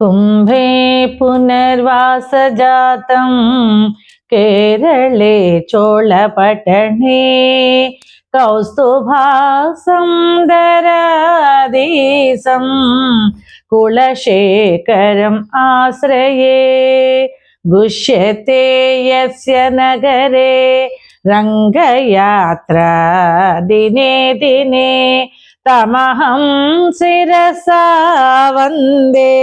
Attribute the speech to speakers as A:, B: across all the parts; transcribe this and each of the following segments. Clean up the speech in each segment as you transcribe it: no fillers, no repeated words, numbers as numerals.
A: कुम्भे पुनर्वासजातं केरले चोळपट्टणे कौस्तुभासुन्दराधीशं कुलशेखरम् आश्रये गुष्यते यस्य नगरे रङ्गयात्रा दिने दिने तमहं शिरसा वन्दे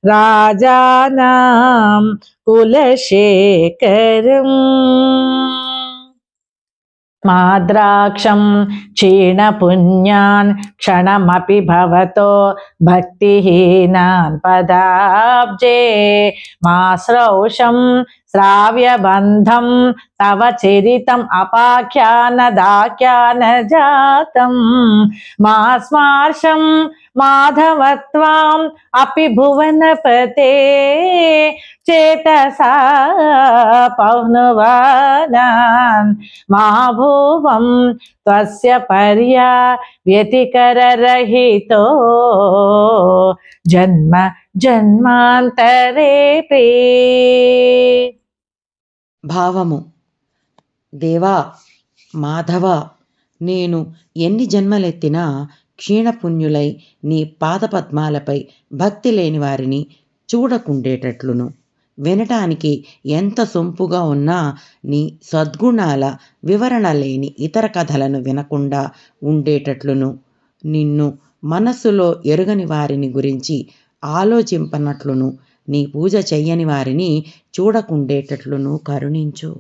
A: राजानां कुलशेखरम्। माद्राक्षं क्षीणपुण्यान् क्षणमपि भवतो भक्तिहीनान् पदाब्जे माश्रौषं श्राव्यबन्धं तव चरितम् अपाख्यानदाख्यानजातं मा स्मार्षं माधवत्वाम् अपि भुवनपते चेतसा पौनुवानान् मा भुवं त्वस्य पर्याव्यतिकररहितो जन्म जन्मान्तरेऽपि।
B: భావము: దేవా మాధవ, నేను ఎన్ని జన్మలెత్తినా క్షీణపుణ్యులై నీ పాదపద్మాలపై భక్తి లేని వారిని చూడకుండేటట్లును, వినటానికి ఎంత సొంపుగా ఉన్నా నీ సద్గుణాల వివరణ లేని ఇతర కథలను వినకుండా ఉండేటట్లును, నిన్ను మనస్సులో ఎరుగని వారిని గురించి ఆలోచింపనట్లును, నీ పూజ చెయ్యని వారిని చూడకుండేటట్లును కరుణించు.